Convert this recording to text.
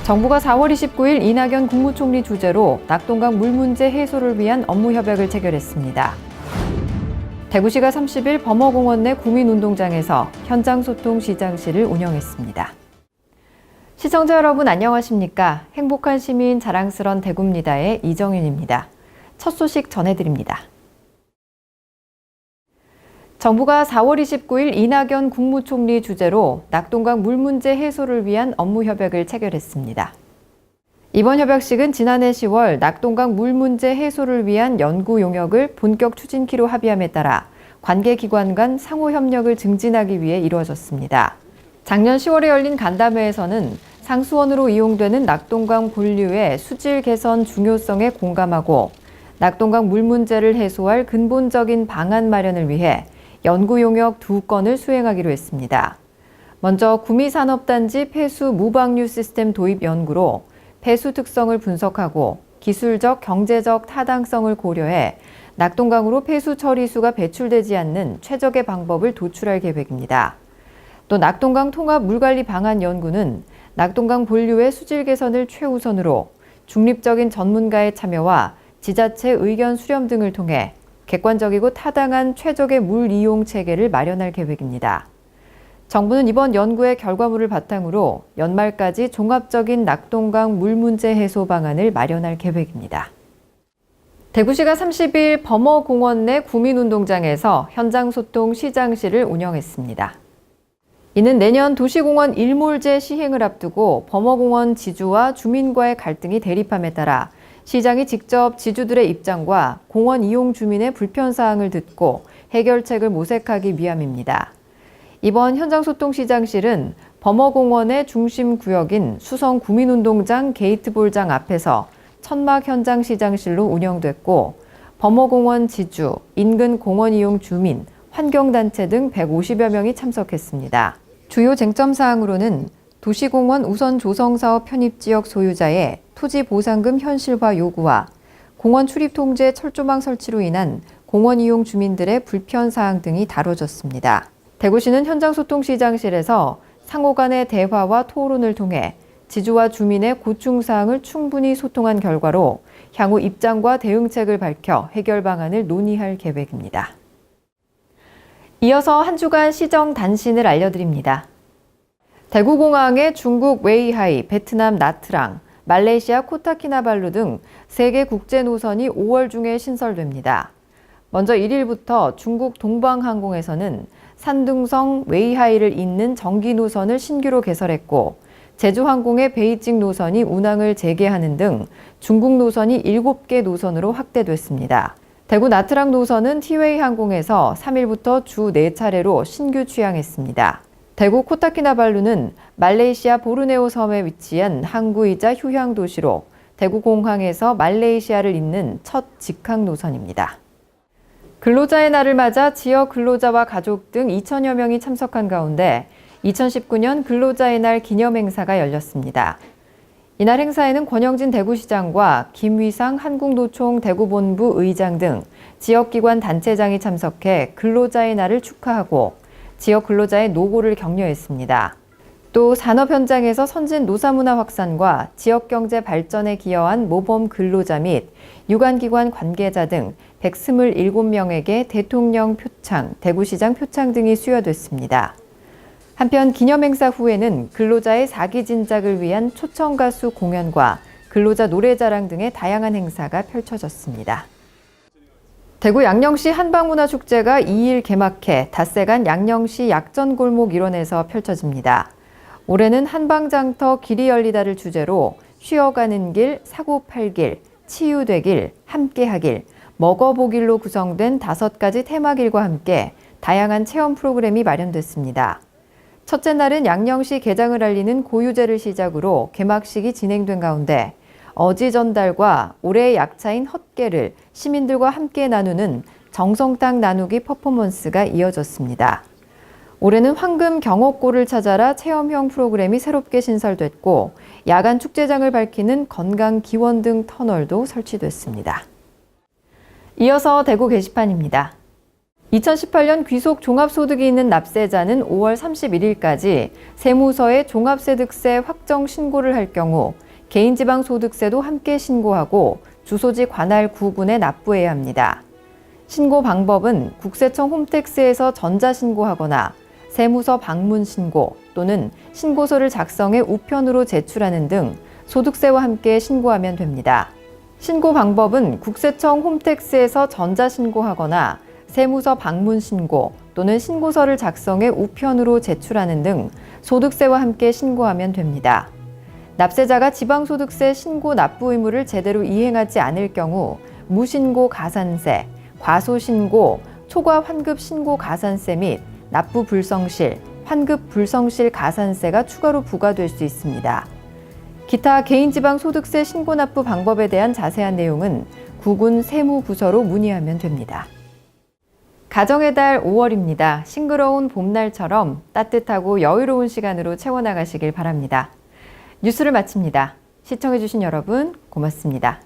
정부가 4월 29일 이낙연 국무총리 주재로 낙동강 물 문제 해소를 위한 업무 협약을 체결했습니다. 대구시가 30일 범어공원 내 구민운동장에서 현장 소통 시장실을 운영했습니다. 시청자 여러분 안녕하십니까? 행복한 시민 자랑스런 대구입니다의 이정윤입니다. 첫 소식 전해드립니다. 정부가 4월 29일 이낙연 국무총리 주재로 낙동강 물 문제 해소를 위한 업무 협약을 체결했습니다. 이번 협약식은 지난해 10월 낙동강 물 문제 해소를 위한 연구 용역을 본격 추진키로 합의함에 따라 관계기관 간 상호 협력을 증진하기 위해 이루어졌습니다. 작년 10월에 열린 간담회에서는 상수원으로 이용되는 낙동강 본류의 수질 개선 중요성에 공감하고 낙동강 물 문제를 해소할 근본적인 방안 마련을 위해 연구 용역 2건을 수행하기로 했습니다. 먼저 구미산업단지 폐수 무방류 시스템 도입 연구로 폐수 특성을 분석하고 기술적, 경제적 타당성을 고려해 낙동강으로 폐수 처리수가 배출되지 않는 최적의 방법을 도출할 계획입니다. 또 낙동강 통합 물관리 방안 연구는 낙동강 본류의 수질 개선을 최우선으로 중립적인 전문가의 참여와 지자체 의견 수렴 등을 통해 객관적이고 타당한 최적의 물 이용 체계를 마련할 계획입니다. 정부는 이번 연구의 결과물을 바탕으로 연말까지 종합적인 낙동강 물 문제 해소 방안을 마련할 계획입니다. 대구시가 30일 범어공원 내 구민운동장에서 현장 소통 시장실을 운영했습니다. 이는 내년 도시공원 일몰제 시행을 앞두고 범어공원 지주와 주민과의 갈등이 대립함에 따라 시장이 직접 지주들의 입장과 공원 이용 주민의 불편사항을 듣고 해결책을 모색하기 위함입니다. 이번 현장소통 시장실은 범어공원의 중심 구역인 수성 구민운동장 게이트볼장 앞에서 천막 현장 시장실로 운영됐고 범어공원 지주, 인근 공원 이용 주민, 환경단체 등 150여 명이 참석했습니다. 주요 쟁점 사항으로는 도시공원 우선 조성사업 편입지역 소유자의 토지 보상금 현실화 요구와 공원 출입 통제 철조망 설치로 인한 공원 이용 주민들의 불편 사항 등이 다뤄졌습니다. 대구시는 현장소통 시장실에서 상호 간의 대화와 토론을 통해 지주와 주민의 고충 사항을 충분히 소통한 결과로 향후 입장과 대응책을 밝혀 해결 방안을 논의할 계획입니다. 이어서 한 주간 시정 단신을 알려드립니다. 대구공항에 중국 웨이하이, 베트남 나트랑, 말레이시아 코타키나발루 등 3개 국제 노선이 5월 중에 신설됩니다. 먼저 1일부터 중국 동방항공에서는 산둥성 웨이하이를 잇는 정기 노선을 신규로 개설했고 제주항공의 베이징 노선이 운항을 재개하는 등 중국 노선이 7개 노선으로 확대됐습니다. 대구 나트랑 노선은 티웨이 항공에서 3일부터 주 4차례로 신규 취항했습니다. 대구 코타키나발루는 말레이시아 보르네오 섬에 위치한 항구이자 휴양 도시로 대구 공항에서 말레이시아를 잇는 첫 직항 노선입니다. 근로자의 날을 맞아 지역 근로자와 가족 등 2천여 명이 참석한 가운데 2019년 근로자의 날 기념 행사가 열렸습니다. 이날 행사에는 권영진 대구시장과 김위상 한국노총 대구본부 의장 등 지역기관 단체장이 참석해 근로자의 날을 축하하고 지역 근로자의 노고를 격려했습니다. 또 산업 현장에서 선진 노사문화 확산과 지역경제 발전에 기여한 모범 근로자 및 유관기관 관계자 등 127명에게 대통령 표창, 대구시장 표창 등이 수여됐습니다. 한편 기념행사 후에는 근로자의 사기 진작을 위한 초청가수 공연과 근로자 노래자랑 등의 다양한 행사가 펼쳐졌습니다. 대구 양령시 한방문화축제가 2일 개막해 닷새간 양령시 약전골목 일원에서 펼쳐집니다. 올해는 한방장터 길이 열리다를 주제로 쉬어가는 길, 사고팔길, 치유되길, 함께하길, 먹어보길로 구성된 5가지 테마길과 함께 다양한 체험 프로그램이 마련됐습니다. 첫째 날은 양령시 개장을 알리는 고유제를 시작으로 개막식이 진행된 가운데 어지 전달과 올해의 약차인 헛개를 시민들과 함께 나누는 정성땅 나누기 퍼포먼스가 이어졌습니다. 올해는 황금 경옥골을 찾아라 체험형 프로그램이 새롭게 신설됐고 야간 축제장을 밝히는 건강 기원 등 터널도 설치됐습니다. 이어서 대구 게시판입니다. 2018년 귀속 종합소득이 있는 납세자는 5월 31일까지 세무서에 종합소득세 확정 신고를 할 경우 개인지방소득세도 함께 신고하고 주소지 관할 구군에 납부해야 합니다. 신고 방법은 국세청 홈택스에서 전자신고하거나 세무서 방문 신고 또는 신고서를 작성해 우편으로 제출하는 등 소득세와 함께 신고하면 됩니다. 신고 방법은 국세청 홈택스에서 전자신고하거나 세무서 방문 신고 또는 신고서를 작성해 우편으로 제출하는 등 소득세와 함께 신고하면 됩니다. 납세자가 지방소득세 신고 납부 의무를 제대로 이행하지 않을 경우 무신고 가산세, 과소신고, 초과 환급 신고 가산세 및 납부 불성실, 환급 불성실 가산세가 추가로 부과될 수 있습니다. 기타 개인지방소득세 신고 납부 방법에 대한 자세한 내용은 구군 세무부서로 문의하면 됩니다. 가정의 달 5월입니다. 싱그러운 봄날처럼 따뜻하고 여유로운 시간으로 채워나가시길 바랍니다. 뉴스를 마칩니다. 시청해주신 여러분 고맙습니다.